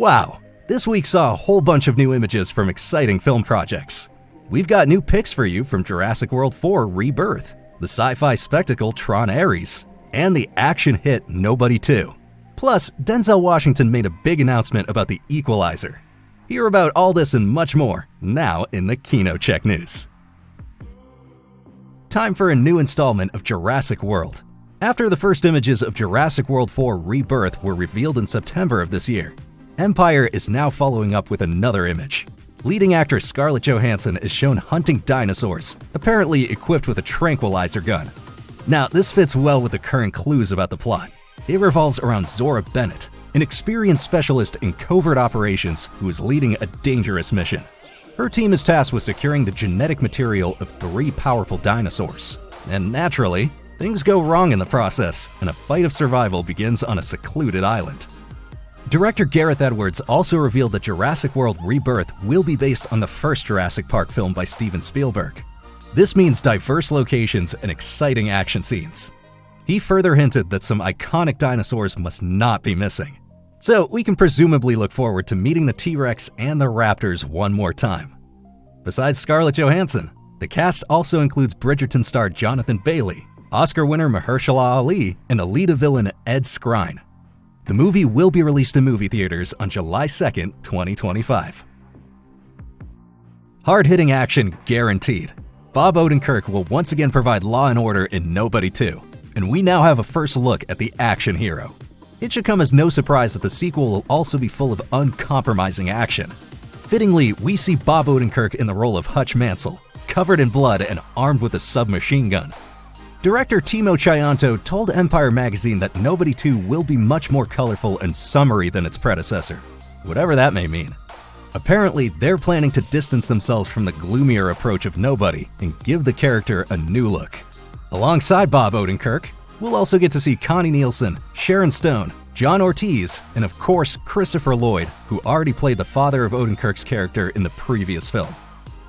Wow, this week saw a whole bunch of new images from exciting film projects. We've got new picks for you from Jurassic World 4 Rebirth, the sci-fi spectacle Tron Ares, and the action hit Nobody 2. Plus, Denzel Washington made a big announcement about the Equalizer. Hear about all this and much more now in the KinoCheck news. Time for a new installment of Jurassic World. After the first images of Jurassic World 4 Rebirth were revealed in September of this year, Empire is now following up with another image. Leading actress Scarlett Johansson is shown hunting dinosaurs, apparently equipped with a tranquilizer gun. Now, this fits well with the current clues about the plot. It revolves around Zora Bennett, an experienced specialist in covert operations who is leading a dangerous mission. Her team is tasked with securing the genetic material of 3 powerful dinosaurs. And naturally, things go wrong in the process, and a fight of survival begins on a secluded island. Director Gareth Edwards also revealed that Jurassic World Rebirth will be based on the first Jurassic Park film by Steven Spielberg. This means diverse locations and exciting action scenes. He further hinted that some iconic dinosaurs must not be missing. So we can presumably look forward to meeting the T-Rex and the Raptors one more time. Besides Scarlett Johansson, the cast also includes Bridgerton star Jonathan Bailey, Oscar winner Mahershala Ali, and Alita villain Ed Skrein. The movie will be released in movie theaters on July 2nd, 2025. Hard-hitting action guaranteed. Bob Odenkirk will once again provide law and order in Nobody 2, and we now have a first look at the action hero. It should come as no surprise that the sequel will also be full of uncompromising action. Fittingly, we see Bob Odenkirk in the role of Hutch Mansell, covered in blood and armed with a submachine gun. Director Timo Tchayanto told Empire magazine that Nobody 2 will be much more colorful and summery than its predecessor, whatever that may mean. Apparently, they're planning to distance themselves from the gloomier approach of Nobody and give the character a new look. Alongside Bob Odenkirk, we'll also get to see Connie Nielsen, Sharon Stone, John Ortiz, and of course Christopher Lloyd, who already played the father of Odenkirk's character in the previous film.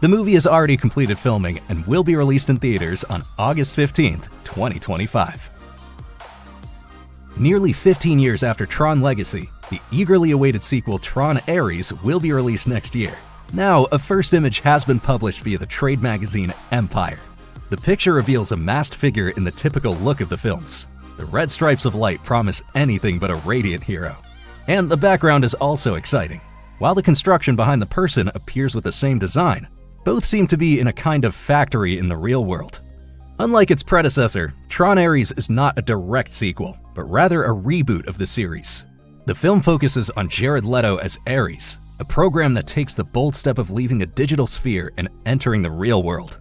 The movie has already completed filming and will be released in theaters on August 15th, 2025. Nearly 15 years after Tron Legacy, the eagerly awaited sequel Tron Ares will be released next year. Now, a first image has been published via the trade magazine Empire. The picture reveals a masked figure in the typical look of the films. The red stripes of light promise anything but a radiant hero. And the background is also exciting. While the construction behind the person appears with the same design, both seem to be in a kind of factory in the real world. Unlike its predecessor, Tron Ares is not a direct sequel, but rather a reboot of the series. The film focuses on Jared Leto as Ares, a program that takes the bold step of leaving the digital sphere and entering the real world.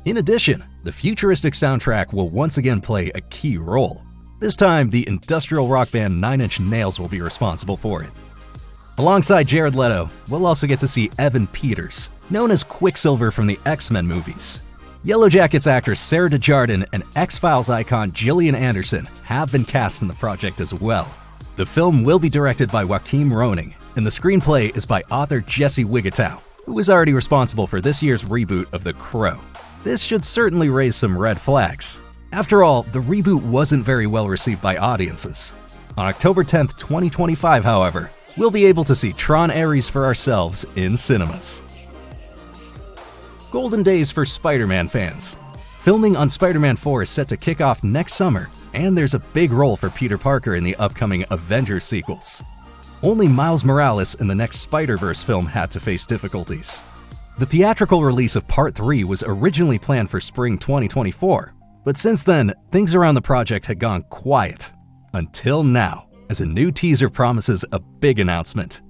In addition, the futuristic soundtrack will once again play a key role. This time, the industrial rock band 9 Inch Nails will be responsible for it. Alongside Jared Leto, we'll also get to see Evan Peters, known as Quicksilver from the X-Men movies. Yellow Jackets actress Sarah Desjardins and X-Files icon Gillian Anderson have been cast in the project as well. The film will be directed by Joachim Roning, and the screenplay is by author Jesse Wigatow, who was already responsible for this year's reboot of The Crow. This should certainly raise some red flags. After all, the reboot wasn't very well received by audiences. On October 10th, 2025, however, we'll be able to see Tron Ares for ourselves in cinemas. Golden days for Spider-Man fans. Filming on Spider-Man 4 is set to kick off next summer, and there's a big role for Peter Parker in the upcoming Avengers sequels. Only Miles Morales in the next Spider-Verse film had to face difficulties. The theatrical release of Part 3 was originally planned for spring 2024, but since then, things around the project had gone quiet. Until now, as a new teaser promises a big announcement.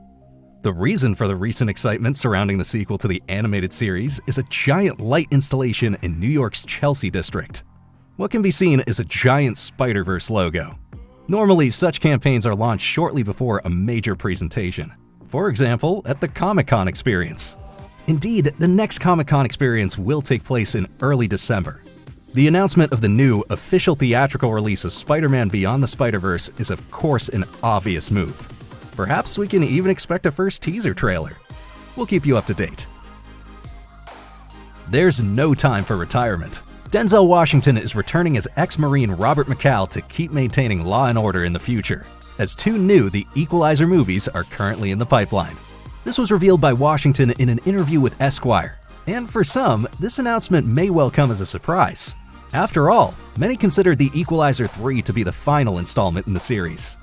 The reason for the recent excitement surrounding the sequel to the animated series is a giant light installation in New York's Chelsea district. What can be seen is a giant Spider-Verse logo. Normally, such campaigns are launched shortly before a major presentation. For example, at the Comic-Con experience. Indeed, the next Comic-Con experience will take place in early December. The announcement of the new, official theatrical release of Spider-Man Beyond the Spider-Verse is of course an obvious move. Perhaps we can even expect a first teaser trailer. We'll keep you up to date. There's no time for retirement. Denzel Washington is returning as ex-Marine Robert McCall to keep maintaining law and order in the future. as 2 new The Equalizer movies are currently in the pipeline. This was revealed by Washington in an interview with Esquire, and for some, this announcement may well come as a surprise. After all, many consider The Equalizer 3 to be the final installment in the series.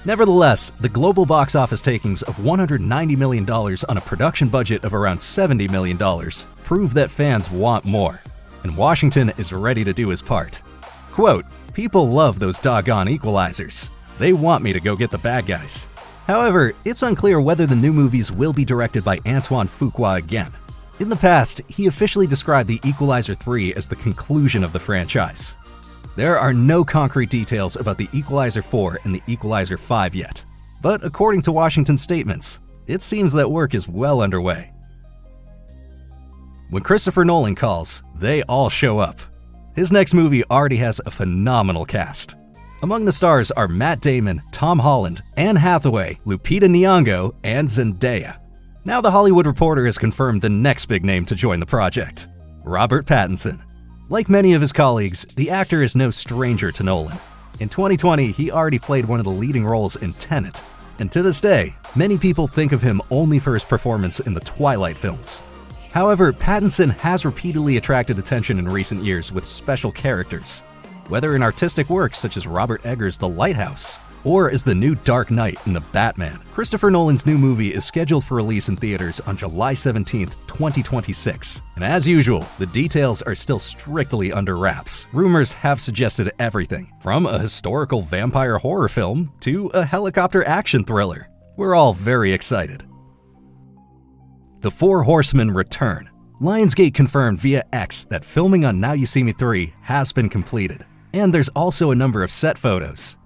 Nevertheless, the global box office takings of $190 million on a production budget of around $70 million prove that fans want more, and Washington is ready to do his part. Quote, "People love those doggone equalizers. They want me to go get the bad guys." However, it's unclear whether the new movies will be directed by Antoine Fuqua again. In the past, he officially described The Equalizer 3 as the conclusion of the franchise. There are no concrete details about The Equalizer 4 and The Equalizer 5 yet, but according to Washington's statements, it seems that work is well underway. When Christopher Nolan calls, they all show up. His next movie already has a phenomenal cast. Among the stars are Matt Damon, Tom Holland, Anne Hathaway, Lupita Nyong'o, and Zendaya. Now The Hollywood Reporter has confirmed the next big name to join the project, Robert Pattinson. Like many of his colleagues, the actor is no stranger to Nolan. In 2020, he already played one of the leading roles in Tenet, and to this day, many people think of him only for his performance in the Twilight films. However, Pattinson has repeatedly attracted attention in recent years with special characters, whether in artistic works such as Robert Eggers' The Lighthouse, or as the new Dark Knight in The Batman. Christopher Nolan's new movie is scheduled for release in theaters on July 17, 2026. And as usual, the details are still strictly under wraps. Rumors have suggested everything, from a historical vampire horror film to a helicopter action thriller. We're all very excited. The Four Horsemen return. Lionsgate confirmed via X that filming on Now You See Me 3 has been completed, and there's also a number of set photos.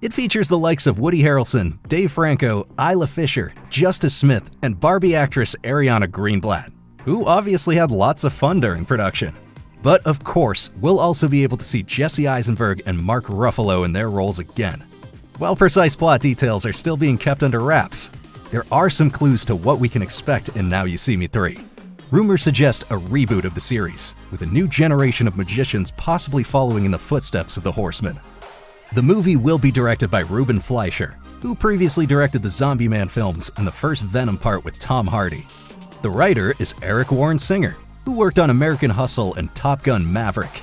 It features the likes of Woody Harrelson, Dave Franco, Isla Fisher, Justice Smith, and Barbie actress Ariana Greenblatt, who obviously had lots of fun during production. But of course, we'll also be able to see Jesse Eisenberg and Mark Ruffalo in their roles again. While precise plot details are still being kept under wraps, there are some clues to what we can expect in Now You See Me 3. Rumors suggest a reboot of the series, with a new generation of magicians possibly following in the footsteps of the Horsemen. The movie will be directed by Ruben Fleischer, who previously directed the Zombie Man films and the first Venom part with Tom Hardy. The writer is Eric Warren Singer, who worked on American Hustle and Top Gun Maverick.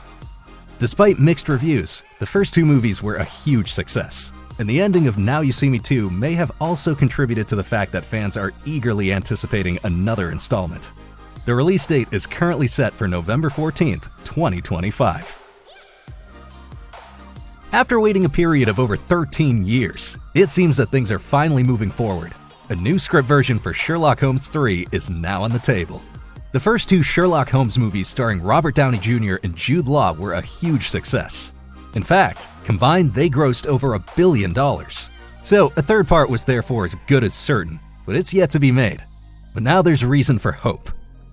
Despite mixed reviews, the first 2 movies were a huge success, and the ending of Now You See Me 2 may have also contributed to the fact that fans are eagerly anticipating another installment. The release date is currently set for November 14th, 2025. After waiting a period of over 13 years, it seems that things are finally moving forward. A new script version for Sherlock Holmes 3 is now on the table. The first 2 Sherlock Holmes movies starring Robert Downey Jr. and Jude Law were a huge success. In fact, combined they grossed over $1 billion. So a third part was therefore as good as certain, but it's yet to be made. But now there's reason for hope.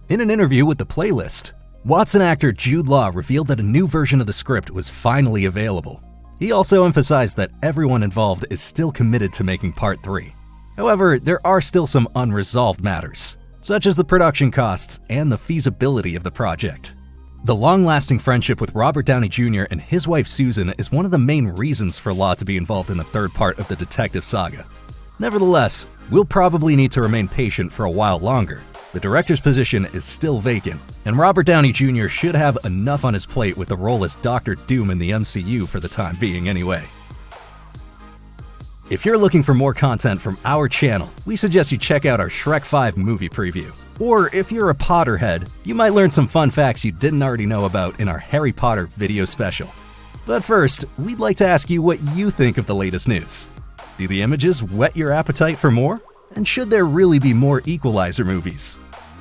In an interview with The Playlist, Watson actor Jude Law revealed that a new version of the script was finally available. He also emphasized that everyone involved is still committed to making Part 3. However, there are still some unresolved matters, such as the production costs and the feasibility of the project. The long-lasting friendship with Robert Downey Jr. and his wife Susan is one of the main reasons for Law to be involved in the third part of the detective saga. Nevertheless, we'll probably need to remain patient for a while longer. The director's position is still vacant, and Robert Downey Jr. should have enough on his plate with the role as Doctor Doom in the MCU for the time being anyway. If you're looking for more content from our channel, we suggest you check out our Shrek 5 movie preview. Or if you're a Potterhead, you might learn some fun facts you didn't already know about in our Harry Potter video special. But first, we'd like to ask you what you think of the latest news. Do the images whet your appetite for more? And should there really be more Equalizer movies?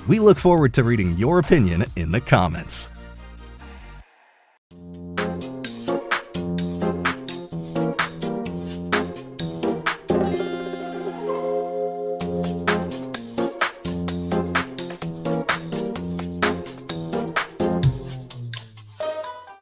We look forward to reading your opinion in the comments.